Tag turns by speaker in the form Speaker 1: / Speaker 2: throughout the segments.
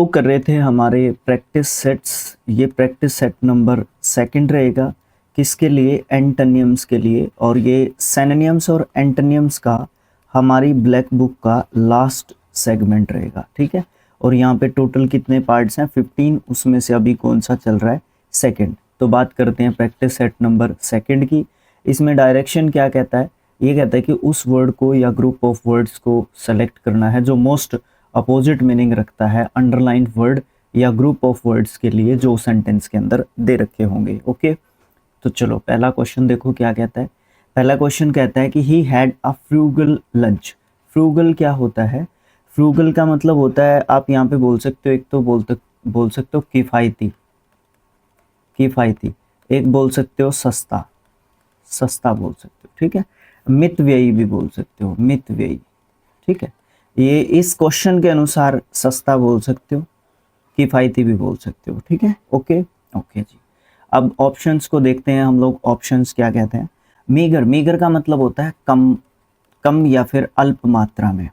Speaker 1: तो कर रहे थे हमारे प्रैक्टिस सेट्स। ये प्रैक्टिस सेट नंबर सेकंड रहेगा किसके लिए, एंटोनियम्स के लिए। और ये सिनोनिम्स और एंटोनियम्स का हमारी ब्लैक बुक का लास्ट सेगमेंट रहेगा, ठीक है। और यहाँ पे टोटल कितने पार्ट्स हैं, 15, उसमें से अभी कौन सा चल रहा है, सेकंड। तो बात करते हैं प्रैक्टिस सेट नंबर सेकंड की। इसमें डायरेक्शन क्या कहता है, ये कहता है कि उस वर्ड को या ग्रुप ऑफ वर्ड्स को सेलेक्ट करना है जो मोस्ट अपोजिट मीनिंग रखता है अंडरलाइन वर्ड या ग्रुप ऑफ वर्ड्स के लिए जो सेंटेंस के अंदर दे रखे होंगे। ओके, तो चलो पहला क्वेश्चन देखो क्या कहता है। पहला क्वेश्चन कहता है कि he had a frugal lunch. Frugal क्या होता है, फ्रूगल का मतलब होता है, आप यहाँ पे बोल सकते हो, एक तो बोल सकते हो किफ़ायती, किफ़ायती, एक बोल सकते हो सस्ता, सस्ता बोल सकते हो, ठीक है। मितव्ययी भी बोल सकते हो, मितव्ययी, ठीक है। ये इस क्वेश्चन के अनुसार सस्ता बोल सकते हो, किफ़ायती भी बोल सकते हो, ठीक है। ओके ओके जी। अब ऑप्शंस को देखते हैं हम लोग, ऑप्शंस क्या कहते हैं। मीगर, मीगर का मतलब होता है कम, कम या फिर अल्प मात्रा में,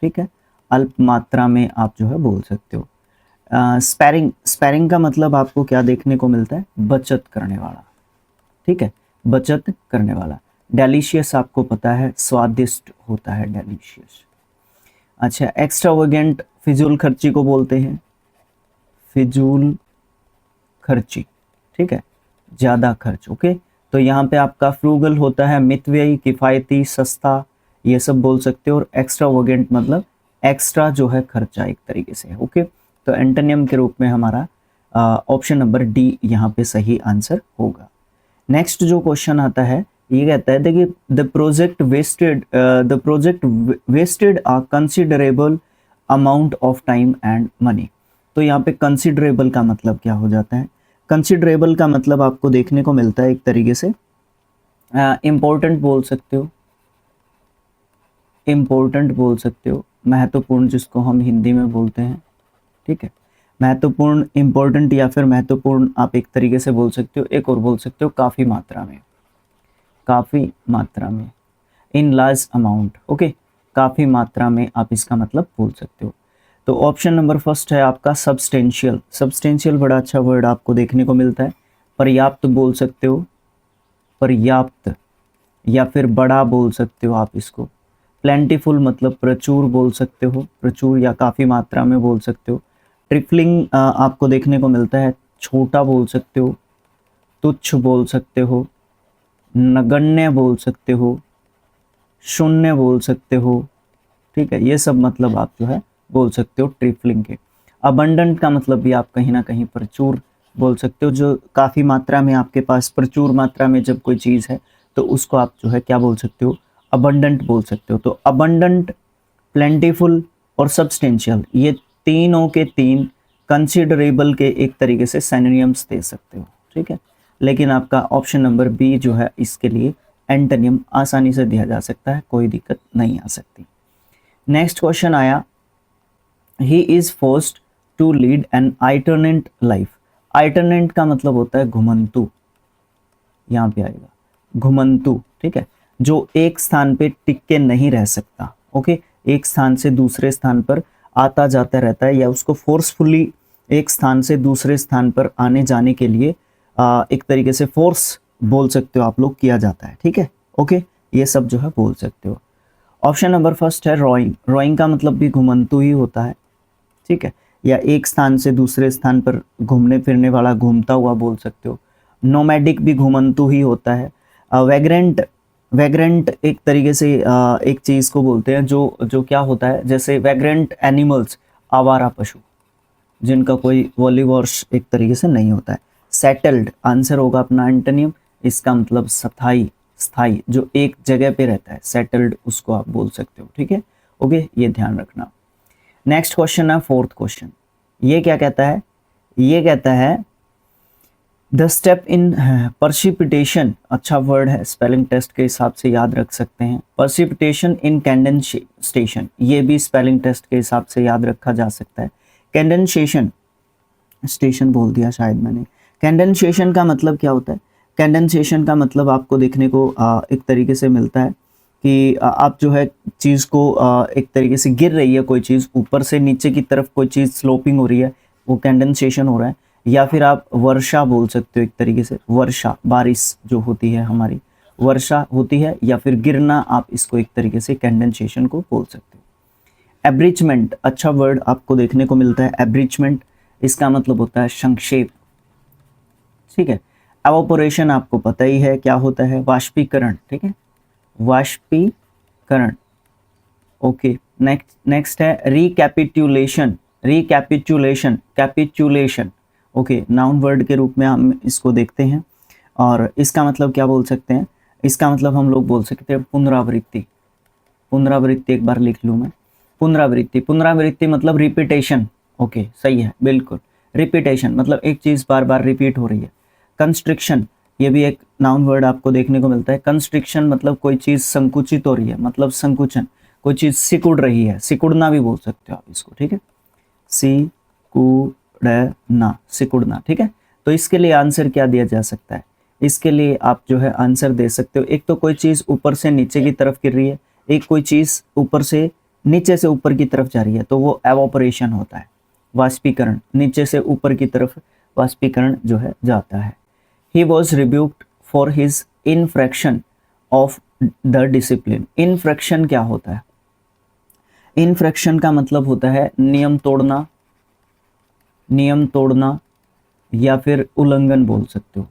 Speaker 1: ठीक है। अल्प मात्रा में आप जो है बोल सकते हो। स्पैरिंग, स्पैरिंग का मतलब आपको क्या देखने को मिलता है, बचत करने वाला, ठीक है, बचत करने वाला। डेलिशियस आपको पता है स्वादिष्ट होता है, डेलिशियस। अच्छा, एक्स्ट्रावेगेंट फिजूल खर्ची को बोलते हैं, फिजूल खर्ची, ठीक है, ज़्यादा खर्च। ओके, तो यहाँ पे आपका फ्रूगल होता है मितव्ययी, किफ़ायती, सस्ता, ये सब बोल सकते हो। और एक्स्ट्रावेगेंट मतलब एक्स्ट्रा जो है खर्चा एक तरीके से। ओके, तो एंटोनियम के रूप में हमारा ऑप्शन नंबर डी यहाँ पे सही आंसर होगा। नेक्स्ट जो क्वेश्चन आता है ये कहता है देखिए, the project wasted a considerable amount of time and money. तो यहाँ पे कंसिडरेबल का मतलब क्या हो जाता है, कंसिडरेबल का मतलब आपको देखने को मिलता है एक तरीके से इम्पोर्टेंट बोल सकते हो, इम्पोर्टेंट बोल सकते हो, महत्वपूर्ण जिसको हम हिंदी में बोलते हैं, ठीक है। महत्वपूर्ण, इम्पोर्टेंट या फिर महत्वपूर्ण आप एक तरीके से बोल सकते हो। एक और बोल सकते हो काफ़ी मात्रा में, काफ़ी मात्रा में, इन लार्ज अमाउंट। ओके, काफ़ी मात्रा में आप इसका मतलब बोल सकते हो। तो ऑप्शन नंबर फर्स्ट है आपका सब्सटेंशियल। सब्सटेंशियल बड़ा अच्छा वर्ड आपको देखने को मिलता है। पर्याप्त बोल सकते हो, पर्याप्त, या फिर बड़ा बोल सकते हो आप इसको। प्लेंटीफुल मतलब प्रचुर बोल सकते हो, प्रचुर या काफ़ी मात्रा में बोल सकते हो। ट्रिफलिंग आपको देखने को मिलता है, छोटा बोल सकते हो, तुच्छ बोल सकते हो, नगण्य बोल सकते हो, शून्य बोल सकते हो, ठीक है। ये सब मतलब आप जो है बोल सकते हो ट्रिफलिंग के। अबंडेंट का मतलब भी आप कहीं ना कहीं प्रचुर बोल सकते हो, जो काफ़ी मात्रा में आपके पास, प्रचुर मात्रा में जब कोई चीज़ है तो उसको आप जो है क्या बोल सकते हो, अबंडेंट बोल सकते हो। तो अबंडेंट, प्लेंटीफुल और सब्सटेंशियल, ये तीनों के तीन कंसिडरेबल के एक तरीके से सिनोनिम्स दे सकते हो, ठीक है। लेकिन आपका ऑप्शन नंबर बी जो है इसके लिए एंटोनिम आसानी से दिया जा सकता है, कोई दिक्कत नहीं आ सकती। नेक्स्ट क्वेश्चन आया, he is forced to lead an itinerant life. Itinerant का मतलब होता है घुमंतु, यहाँ पे आएगा घुमंतु, ठीक है, जो एक स्थान पे टिक के नहीं रह सकता। ओके, एक स्थान से दूसरे स्थान पर आता जाता रहता है, या उसको फोर्सफुली एक स्थान से दूसरे स्थान पर आने जाने के लिए एक तरीके से फोर्स बोल सकते हो आप लोग, किया जाता है, ठीक है। ओके, ये सब जो है बोल सकते हो। ऑप्शन नंबर फर्स्ट है रोइंग। रोइंग का मतलब भी घुमंतु ही होता है, ठीक है, या एक स्थान से दूसरे स्थान पर घूमने फिरने वाला, घूमता हुआ बोल सकते हो। नोमैडिक भी घुमंतु ही होता है। वैग्रेंट, वैग्रेंट एक तरीके से एक चीज़ को बोलते हैं जो जो क्या होता है, जैसे वैग्रेंट एनिमल्स, आवारा पशु, जिनका कोई वॉलीवॉर्स एक तरीके से नहीं होता है। सेटल्ड आंसर होगा अपना एंटोनियम, इसका मतलब स्थाई, स्थाई, जो एक जगह पे रहता है, सेटल्ड उसको आप बोल सकते हो, ठीक है। ओके, ये ध्यान रखना। नेक्स्ट क्वेश्चन है फोर्थ क्वेश्चन। ये क्या कहता है, ये कहता है द स्टेप इन पर्सिपिटेशन, अच्छा वर्ड है, स्पेलिंग टेस्ट के हिसाब से याद रख सकते हैं। पर्सिपिटेशन इन कंडेंसेशन, ये भी स्पेलिंग टेस्ट के हिसाब से याद रखा जा सकता है। कंडेंसेशन, स्टेशन बोल दिया शायद मैंने। कंडेंसेशन का मतलब क्या होता है, कंडेंसेशन का मतलब आपको देखने को एक तरीके से मिलता है कि आप जो है चीज़ को एक तरीके से गिर रही है कोई चीज़, ऊपर से नीचे की तरफ कोई चीज़ स्लोपिंग हो रही है, वो कंडेंसेशन हो रहा है। या फिर आप वर्षा बोल सकते हो एक तरीके से, वर्षा बारिश जो होती है हमारी, वर्षा होती है, या फिर गिरना, आप इसको एक तरीके से कंडेंसेशन को बोल सकते हो। एब्रिचमेंट अच्छा वर्ड आपको देखने को मिलता है, एब्रिचमेंट, इसका मतलब होता है संक्षेप, ठीक है। एवापोरेशन आपको पता ही है क्या होता है, वाष्पीकरण, ठीक है, वाष्पीकरण। ओके, नेक्स्ट है recapitulation, recapitulation, capitulation. Okay, noun word के रूप में हम इसको देखते हैं, और इसका मतलब क्या बोल सकते हैं, इसका मतलब हम लोग बोल सकते हैं पुनरावृत्ति। पुनरावृत्ति एक बार लिख लूँ मैं, पुनरावृत्ति, पुनरावृत्ति मतलब रिपीटेशन। ओके, सही है, बिल्कुल, रिपीटेशन मतलब एक चीज़ बार बार रिपीट हो रही है। कंस्ट्रिक्शन, ये भी एक नाउन वर्ड आपको देखने को मिलता है। कंस्ट्रिक्शन मतलब कोई चीज़ संकुचित हो रही है, मतलब संकुचन, कोई चीज़ सिकुड़ रही है, सिकुड़ना भी बोल सकते हो आप इसको, ठीक है, सिकुड़ना, सिकुड़ना, ठीक है। तो इसके लिए आंसर क्या दिया जा सकता है, इसके लिए आप जो है आंसर दे सकते हो, एक तो कोई चीज़ ऊपर से नीचे की तरफ गिर रही है, एक कोई चीज़ ऊपर से नीचे से ऊपर की तरफ जा रही है, तो वो एवापोरेशन होता है, वाष्पीकरण, नीचे से ऊपर की तरफ वाष्पीकरण जो है जाता है। He was rebuked for his infraction of the discipline। infraction क्या होता है, infraction का मतलब होता है नियम तोड़ना, नियम तोड़ना, या फिर उल्लंघन बोल सकते हो,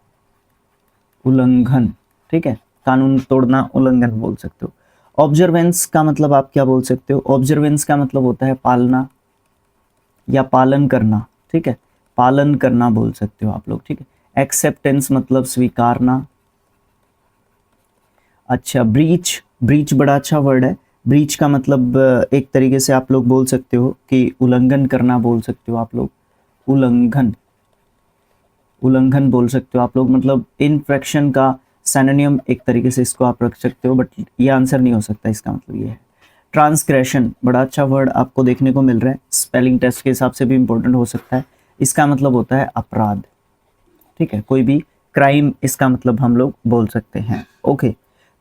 Speaker 1: उल्लंघन, ठीक है, कानून तोड़ना, उल्लंघन बोल सकते हो। ऑब्जर्वेंस का मतलब आप क्या बोल सकते हो, ऑब्जर्वेंस का मतलब होता है पालना या पालन करना, ठीक है, पालन करना बोल सकते हो आप लोग, ठीक है। एक्सेप्टेंस मतलब स्वीकारना। अच्छा, ब्रीच, ब्रीच बड़ा अच्छा वर्ड है। ब्रीच का मतलब एक तरीके से आप लोग बोल सकते हो कि उल्लंघन करना बोल सकते हो आप लोग, उल्लंघन, उल्लंघन बोल सकते हो आप लोग, मतलब इनफ्रैक्शन का सिनोनिम एक तरीके से इसको आप रख सकते हो, बट ये आंसर नहीं हो सकता, इसका मतलब ये है। ट्रांसग्रेशन बड़ा अच्छा वर्ड आपको देखने को मिल रहा है, स्पेलिंग टेस्ट के हिसाब से भी इंपॉर्टेंट हो सकता है। इसका मतलब होता है अपराध, ठीक है, कोई भी क्राइम, इसका मतलब हम लोग बोल सकते हैं। ओके,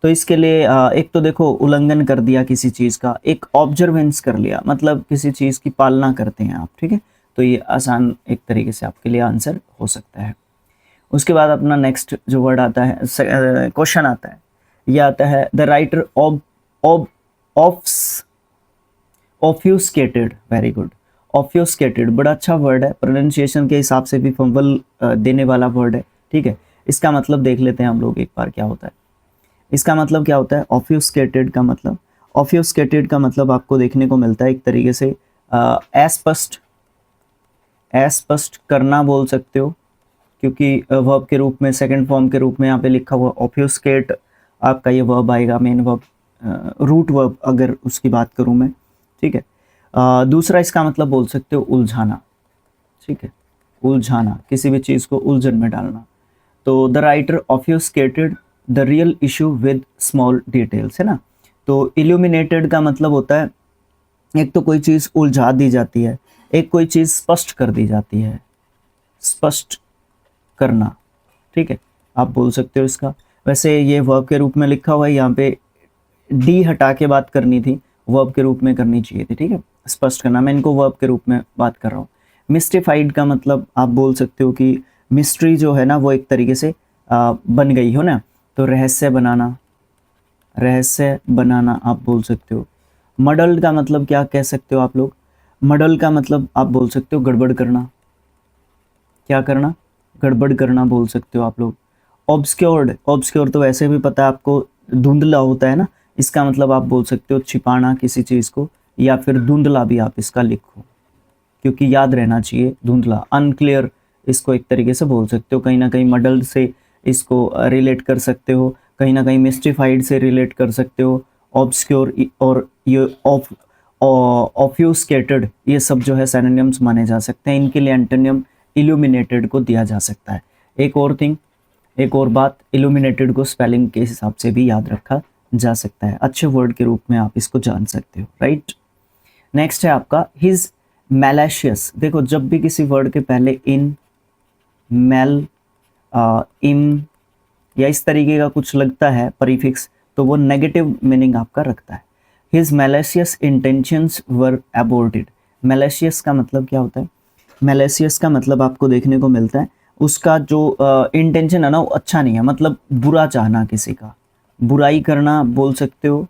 Speaker 1: तो इसके लिए एक तो देखो उल्लंघन कर दिया किसी चीज़ का, एक ऑब्जर्वेंस कर लिया, मतलब किसी चीज़ की पालना करते हैं आप, ठीक है, तो ये आसान एक तरीके से आपके लिए आंसर हो सकता है। उसके बाद अपना नेक्स्ट जो वर्ड आता है, क्वेश्चन आता है, ये आता है द राइटर ऑब्फ्यूस्केटेड, वेरी गुड, ऑब्फ्यूस्केटेड बड़ा अच्छा वर्ड है, प्रोनाउंसिएशन के हिसाब से भी फंबल देने वाला वर्ड है, ठीक है। इसका मतलब देख लेते हैं हम लोग एक बार क्या होता है, इसका मतलब क्या होता है, ऑब्फ्यूस्केटेड का मतलब, ऑब्फ्यूस्केटेड का मतलब आपको देखने को मिलता है एक तरीके से अस्पष्ट, अस्पष्ट करना बोल सकते हो, क्योंकि वर्ब के रूप में, सेकंड फॉर्म के रूप में यहाँ पे लिखा हुआ ऑब्फ्यूस्केट, आपका ये वर्ब आएगा, मेन वर्ब, रूट वर्ब अगर उसकी बात करूँ मैं, ठीक है। दूसरा इसका मतलब बोल सकते हो उलझाना, ठीक है, उलझाना, किसी भी चीज़ को उलझन में डालना। तो the writer obfuscated the real issue with small details, है ना। तो इल्यूमिनेटेड का मतलब होता है एक तो कोई चीज़ उलझा दी जाती है, एक कोई चीज़ स्पष्ट कर दी जाती है, स्पष्ट करना, ठीक है, आप बोल सकते हो इसका। वैसे ये वर्ब के रूप में लिखा हुआ है, यहाँ पे डी हटा के बात करनी थी, वर्ब के रूप में करनी चाहिए थी, ठीक है, स्पष्ट करना, मैं इनको वर्ब के रूप में बात कर रहा हूँ। मिस्टिफाइड का मतलब आप बोल सकते हो कि मिस्ट्री जो है ना वो एक तरीके से बन गई हो ना, तो रहस्य बनाना, रहस्य बनाना आप बोल सकते हो। मडल्ड का मतलब क्या कह सकते हो आप लोग, मडल का मतलब आप बोल सकते हो गड़बड़ करना, क्या करना, गड़बड़ करना बोल सकते हो आप लोग। ऑब्सक्योर्ड, ऑब्सक्योर्ड तो वैसे भी पता है आपको, धुंधला होता है ना, इसका मतलब आप बोल सकते हो छिपाना किसी चीज़ को, या फिर धुंधला भी आप इसका लिखो, क्योंकि याद रहना चाहिए धुंधला, अनक्लियर इसको एक तरीके से बोल सकते हो, कहीं ना कहीं मडल्ड से इसको रिलेट कर सकते हो, कहीं ना कहीं मिस्टिफाइड से रिलेट कर सकते हो, ऑब्सक्योर और ये ऑब्फ्यूस्केटेड, ये सब जो है सिनोनिम्स माने जा सकते हैं, इनके लिए एंटोनिम इल्यूमिनेटेड को दिया जा सकता है। एक और थिंग, एक और बात, इल्यूमिनेटेड को स्पेलिंग के हिसाब से भी याद रखा जा सकता है, अच्छे वर्ड के रूप में आप इसको जान सकते हो, राइट। नेक्स्ट है आपका हिज मैलेशियस। देखो जब भी किसी वर्ड के पहले इन, मेल, इम या इस तरीके का कुछ लगता है परिफिक्स, तो वो नेगेटिव मीनिंग आपका रखता है। हिज मैलेशियस इंटेंशंस वर अबॉर्टेड। मैलेशियस का मतलब क्या होता है? मैलेशियस का मतलब आपको देखने को मिलता है उसका जो इंटेंशन है ना वो अच्छा नहीं है, मतलब बुरा चाहना, किसी का बुराई करना बोल सकते हो,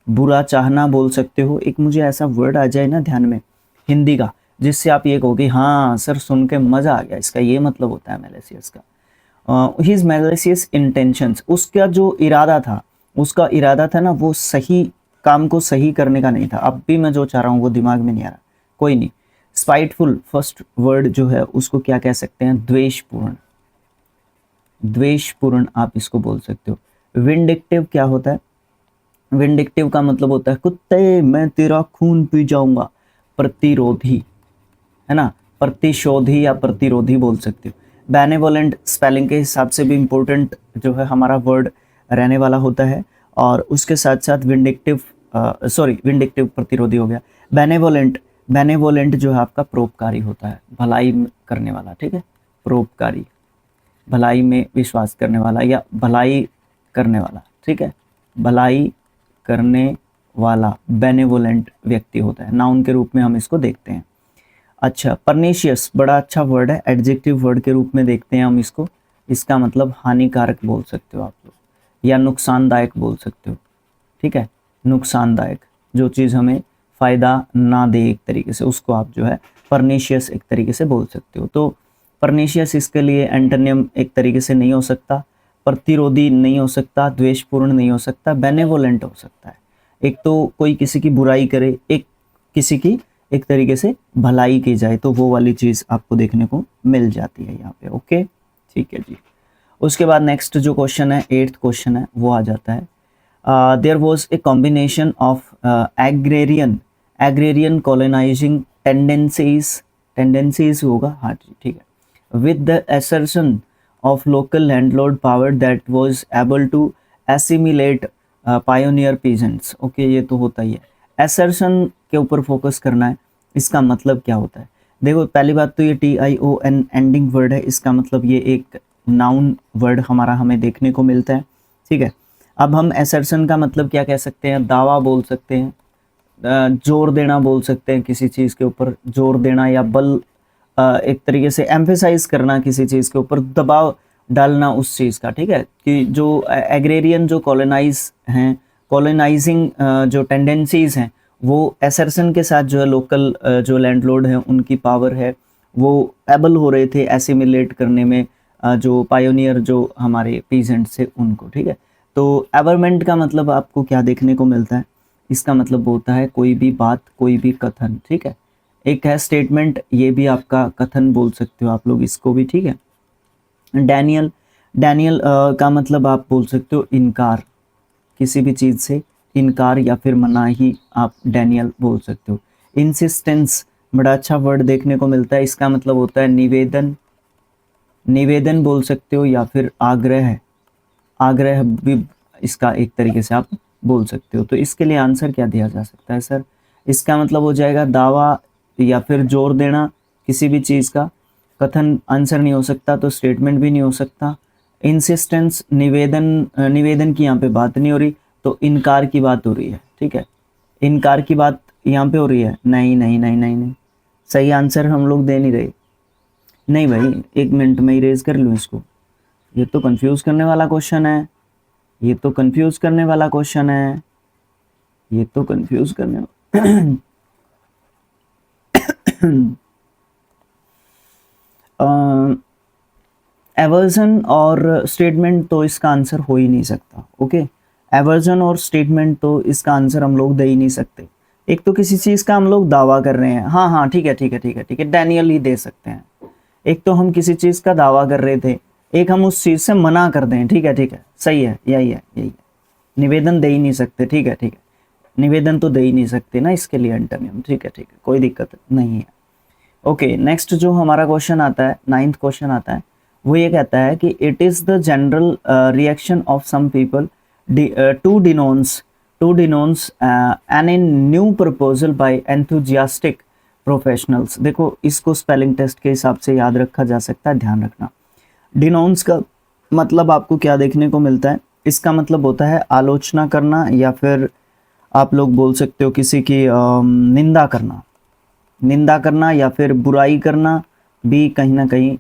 Speaker 1: बुरा चाहना बोल सकते हो। एक मुझे ऐसा वर्ड आ जाए ना ध्यान में हिंदी का, जिससे आप ये कहोगे हाँ सर सुन के मज़ा आ गया, इसका ये मतलब होता है मैलेशियस का। हिज मैलेशियस इंटेंशंस, उसका जो इरादा था, उसका इरादा था ना वो सही काम को सही करने का नहीं था। अब भी मैं जो चाह रहा हूँ वो दिमाग में नहीं आ रहा, कोई नहीं। स्पाइटफुल फर्स्ट वर्ड जो है उसको क्या कह सकते हैं? द्वेषपूर्ण। द्वेषपूर्ण आप इसको बोल सकते हो। विंडिक्टिव क्या होता है? विंडिक्टिव का मतलब होता है कुत्ते मैं तेरा खून पी जाऊंगा। प्रतिरोधी, है ना, प्रतिशोधी या प्रतिरोधी बोल सकते हो। बेनेवोलेंट स्पेलिंग के हिसाब से भी इम्पोर्टेंट जो है हमारा वर्ड रहने वाला होता है। और उसके साथ साथ विंडिक्टिव, सॉरी विंडिक्टिव प्रतिरोधी हो गया। बेनेवोलेंट, बेनेवोलेंट जो है आपका परोपकारी होता है, भलाई करने वाला, ठीक है, परोपकारी, भलाई में विश्वास करने वाला या भलाई करने वाला, ठीक है, भलाई करने वाला बेनेवोलेंट व्यक्ति होता है, नाउन के रूप में हम इसको देखते हैं। अच्छा, परनीशियस बड़ा अच्छा वर्ड है, एडजेक्टिव वर्ड के रूप में देखते हैं हम इसको। इसका मतलब हानिकारक बोल सकते हो आप लोग या नुकसानदायक बोल सकते हो, ठीक है, नुकसानदायक, जो चीज़ हमें फ़ायदा ना दे एक तरीके से, उसको आप जो है परनीशियस एक तरीके से बोल सकते हो। तो परनीशियस इसके लिए एंटोनिम एक तरीके से नहीं हो सकता, प्रतिरोधी नहीं हो सकता, द्वेषपूर्ण नहीं हो सकता, बेनेवोलेंट हो सकता है। एक तो कोई किसी की बुराई करे, एक किसी की एक तरीके से भलाई की जाए, तो वो वाली चीज़ आपको देखने को मिल जाती है यहाँ पे। ओके, ठीक है जी। उसके बाद नेक्स्ट जो क्वेश्चन है, 8th क्वेश्चन है, वो आ जाता है। There was a combination of agrarian colonising tendencies होगा, हाँ जी ठीक है, with the assertion of local landlord power that was able to assimilate pioneer peasants। Okay, ये तो होता ही है। assertion के ऊपर फोकस करना है, इसका मतलब क्या होता है? देखो पहली बात तो ये TION एंडिंग वर्ड है, इसका मतलब ये एक नाउन वर्ड हमारा हमें देखने को मिलता है, ठीक है। अब हम assertion का मतलब क्या कह सकते हैं? दावा बोल सकते हैं, जोर देना बोल सकते हैं, किसी चीज़ के ऊपर जोर देना या बल, एक तरीके से एम्फेसाइज करना किसी चीज़ के ऊपर, दबाव डालना उस चीज़ का, ठीक है। कि जो एग्रेरियन जो कॉलोनाइज हैं, कॉलोनाइजिंग जो टेंडेंसीज हैं, वो एसर्सन के साथ जो है लोकल जो लैंडलॉर्ड हैं उनकी पावर है, वो एबल हो रहे थे एसिमिलेट करने में जो पायोनियर जो हमारे पीजेंट्स थे उनको, ठीक है। तो एवरमेंट का मतलब आपको क्या देखने को मिलता है? इसका मतलब होता है कोई भी बात, कोई भी कथन, ठीक है। एक है स्टेटमेंट, ये भी आपका कथन बोल सकते हो आप लोग इसको भी, ठीक है। डैनियल, डैनियल का मतलब आप बोल सकते हो इनकार, किसी भी चीज़ से इनकार या फिर मनाही आप डैनियल बोल सकते हो। इंसिस्टेंस बड़ा अच्छा वर्ड देखने को मिलता है, इसका मतलब होता है निवेदन, निवेदन बोल सकते हो या फिर आग्रह, आग्रह भी इसका एक तरीके से आप बोल सकते हो। तो इसके लिए आंसर क्या दिया जा सकता है सर? इसका मतलब हो जाएगा दावा या फिर जोर देना किसी भी चीज़ का। कथन आंसर नहीं हो सकता, तो स्टेटमेंट भी नहीं हो सकता। इंसिस्टेंस निवेदन, निवेदन की यहाँ पे बात नहीं हो रही, तो इनकार की बात हो रही है, ठीक है। इनकार की बात यहाँ पे हो रही है, नहीं नहीं नहीं नहीं नहीं, सही आंसर हम लोग दे नहीं रहे। नहीं भाई, एक मिनट में इरेज कर लूँ इसको, ये तो कंफ्यूज करने वाला क्वेश्चन है, ये तो कंफ्यूज करने वाला क्वेश्चन है, ये तो कंफ्यूज करने एवर्जन और स्टेटमेंट तो इसका आंसर हो ही नहीं सकता। ओके, एवर्जन और स्टेटमेंट तो इसका आंसर हम लोग दे ही नहीं सकते। एक तो किसी चीज़ का हम लोग दावा कर रहे हैं, हाँ हाँ ठीक है ठीक है ठीक है ठीक है, डैनियल ही दे सकते हैं। एक तो हम किसी चीज़ का दावा कर रहे थे, एक हम उस चीज़ से मना कर दें, ठीक है ठीक है, सही है, यही है यही है। निवेदन दे ही नहीं सकते, ठीक है ठीक है, निवेदन तो दे ही नहीं सकते ना इसके लिए एंटोनिम, ठीक है ठीक है, कोई दिक्कत नहीं है। ओके, नेक्स्ट जो हमारा क्वेश्चन आता है, 9th क्वेश्चन आता है, वो ये कहता है कि it is the general reaction of some people to denounce an new proposal by enthusiastic professionals. देखो इसको स्पेलिंग टेस्ट के हिसाब से याद रखा जा सकता है, ध्यान रखना। डिनोन्स का मतलब आपको क्या देखने को मिलता है? इसका मतलब होता है आलोचना करना, या फिर आप लोग बोल सकते हो किसी की निंदा करना, निंदा करना या फिर बुराई करना भी कहीं ना कहीं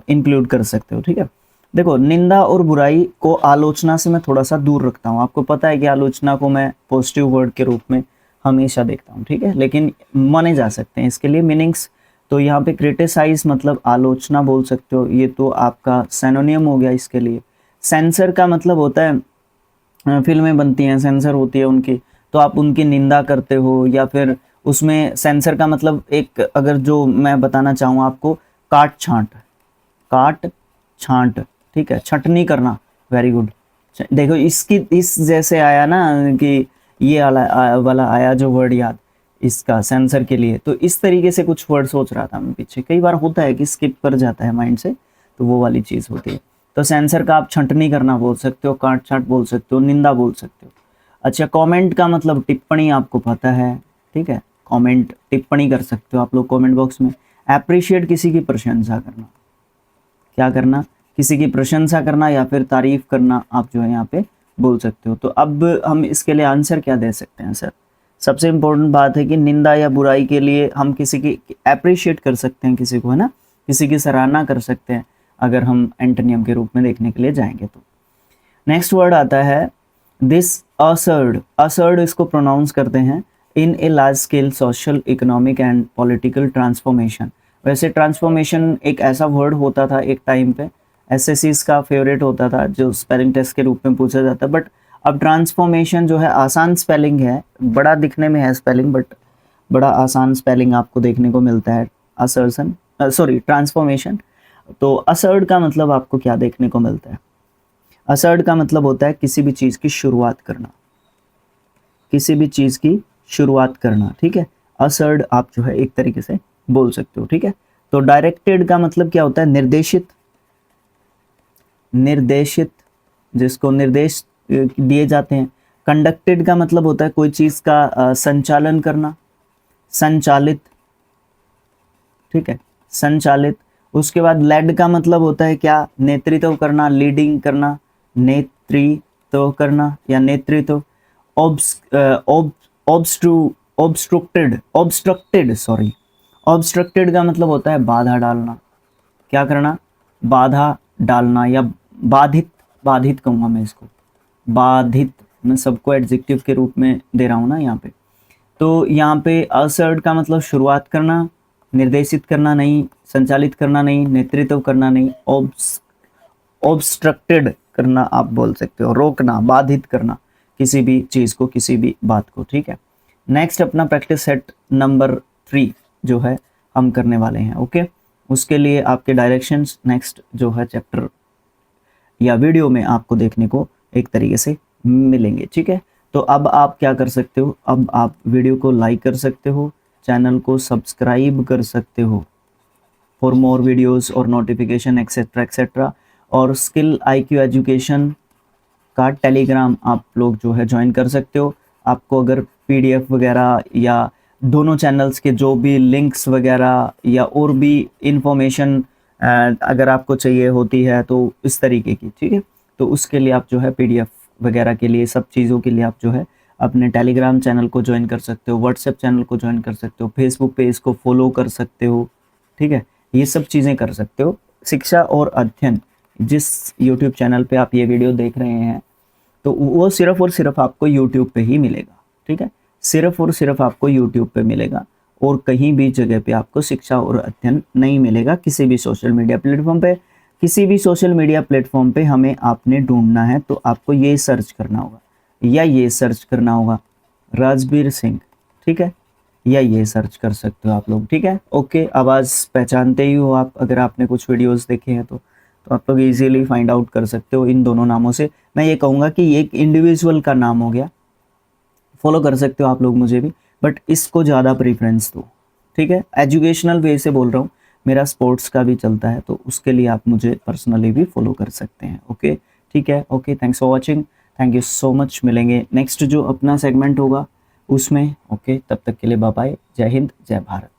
Speaker 1: इंक्लूड कर सकते हो। ठीक है, देखो निंदा और बुराई को आलोचना से मैं थोड़ा सा दूर रखता हूँ। आपको पता है कि आलोचना को मैं पॉजिटिव वर्ड के रूप में हमेशा देखता हूँ। ठीक है, लेकिन माने जा सकते हैं इसके लिए मीनिंग्स। तो यहाँ पे क्रिटिसाइज मतलब आलोचना बोल सकते हो, ये तो आपका सिनोनियम हो गया इसके लिए। सेंसर का मतलब होता है फिल्में बनती हैं, सेंसर होती है उनकी, तो आप उनकी निंदा करते हो, या फिर उसमें सेंसर का मतलब एक अगर जो मैं बताना चाहूँ आपको, काट छांट, काट छांट, ठीक है, छटनी करना, वेरी गुड। देखो इसकी इस जैसे आया ना कि ये वाला आया जो वर्ड याद इसका सेंसर के लिए, तो इस तरीके से कुछ वर्ड सोच रहा था मैं पीछे। कई बार होता है कि स्किप कर जाता है माइंड से, तो वो वाली चीज़ होती है। तो सेंसर का आप छंटनी करना बोल सकते हो, काट छांट बोल सकते हो, निंदा बोल सकते हो। अच्छा, कमेंट का मतलब टिप्पणी, आपको पता है। ठीक है, कमेंट टिप्पणी कर सकते हो आप लोग कमेंट बॉक्स में। एप्रिशिएट किसी की प्रशंसा करना, क्या करना, किसी की प्रशंसा करना या फिर तारीफ करना, आप जो है यहाँ पे बोल सकते हो। तो अब हम इसके लिए आंसर क्या दे सकते हैं सर? सबसे इम्पोर्टेंट बात है कि निंदा या बुराई के लिए हम किसी की अप्रिशिएट कर सकते हैं, किसी को, है ना, किसी की सराहना कर सकते हैं अगर हम एंटोनियम के रूप में देखने के लिए जाएंगे तो। नेक्स्ट वर्ड आता है दिस असर्ड। असर्ड इसको प्रोनाउंस करते हैं in a large scale social, economic and political transformation. वैसे ट्रांसफॉर्मेशन एक ऐसा वर्ड होता था एक टाइम पे, एसएससीज का फेवरेट होता था जो स्पेलिंग टेस्ट के रूप में पूछा जाता, बट अब ट्रांसफॉर्मेशन जो है आसान स्पेलिंग है, बड़ा दिखने में है स्पेलिंग, बट बड़ा आसान स्पेलिंग आपको देखने को मिलता है असर्सन, सॉरी ट्रांसफॉर्मेशन। तो असर्ड का मतलब आपको क्या देखने को मिलता है? असर्ड का मतलब होता है किसी भी चीज़ की शुरुआत करना, किसी भी चीज़ की शुरुआत करना। ठीक है, असर्ड आप जो है एक तरीके से बोल सकते हो। ठीक है, तो डायरेक्टेड का मतलब क्या होता है? निर्देशित, निर्देशित, जिसको निर्देश दिए जाते हैं। कंडक्टेड का मतलब होता है कोई चीज़ का संचालन करना, संचालित। ठीक है, संचालित। उसके बाद लेड का मतलब होता है क्या? नेतृत्व करना, लीडिंग करना, नेतृत्व करना या नेतृत्व। ऑब्स्ट्रक्टेड, ऑब्स्ट्रक्टेड सॉरी, ऑब्स्ट्रक्टेड का मतलब होता है बाधा डालना, क्या करना? बाधा डालना या बाधित, बाधित कहूँगा मैं इसको, बाधित। मैं सबको एडजेक्टिव के रूप में दे रहा हूँ ना यहाँ पे। तो यहाँ पे असर्ड का मतलब शुरुआत करना, निर्देशित करना नहीं, संचालित करना नहीं, नेतृत्व करना नहीं, ऑब्स्ट्रक्टेड करना आप बोल सकते हो, रोकना, बाधित करना किसी भी चीज़ को, किसी भी बात को। ठीक है, नेक्स्ट अपना प्रैक्टिस सेट नंबर 3 जो है हम करने वाले हैं। ओके, उसके लिए आपके डायरेक्शंस नेक्स्ट जो है चैप्टर या वीडियो में आपको देखने को एक तरीके से मिलेंगे। ठीक है, तो अब आप क्या कर सकते हो? अब आप वीडियो को लाइक कर सकते हो, चैनल को सब्सक्राइब कर सकते हो फॉर मोर वीडियोस और नोटिफिकेशन एक्सेट्रा एक्सेट्रा। और स्किल IQ एजुकेशन का टेलीग्राम आप लोग जो है ज्वाइन कर सकते हो। आपको अगर PDF वगैरह या दोनों चैनल्स के जो भी लिंक्स वगैरह या और भी इंफॉर्मेशन अगर आपको चाहिए होती है तो इस तरीके की, ठीक है, तो उसके लिए आप जो है PDF वगैरह के लिए, सब चीज़ों के लिए आप जो है अपने टेलीग्राम चैनल को ज्वाइन कर सकते हो, व्हाट्सएप चैनल को ज्वाइन कर सकते हो, फेसबुक पेज को फॉलो कर सकते हो। ठीक है, ये सब चीज़ें कर सकते हो। शिक्षा और अध्ययन जिस यूट्यूब चैनल पे आप ये वीडियो देख रहे हैं, तो वो सिर्फ और सिर्फ आपको यूट्यूब पे ही मिलेगा। ठीक है, सिर्फ और सिर्फ आपको यूट्यूब पे मिलेगा, और कहीं भी जगह पे आपको शिक्षा और अध्ययन नहीं मिलेगा। किसी भी सोशल मीडिया प्लेटफॉर्म पे, किसी भी सोशल मीडिया प्लेटफॉर्म पे हमें आपने ढूंढना है तो आपको ये सर्च करना होगा, या ये सर्च करना होगा राजबीर सिंह। ठीक है, या ये सर्च कर सकते हो आप लोग। ठीक है, ओके, आवाज़ पहचानते ही हो आप, अगर आपने कुछ वीडियोस देखे हैं तो आप लोग इजीली फाइंड आउट कर सकते हो इन दोनों नामों से। मैं ये कहूँगा कि ये एक इंडिविजुअल का नाम हो गया, फॉलो कर सकते हो आप लोग मुझे भी, बट इसको ज़्यादा प्रेफरेंस दो। ठीक है, एजुकेशनल वे से बोल रहा हूँ, मेरा स्पोर्ट्स का भी चलता है, तो उसके लिए आप मुझे पर्सनली भी फॉलो कर सकते हैं। ओके, ठीक है, okay, thanks for watching, thank you so much. मिलेंगे नेक्स्ट जो अपना सेगमेंट होगा उसमें। ओके, तब तक के लिए बाय बाय, जय हिंद, जय भारत।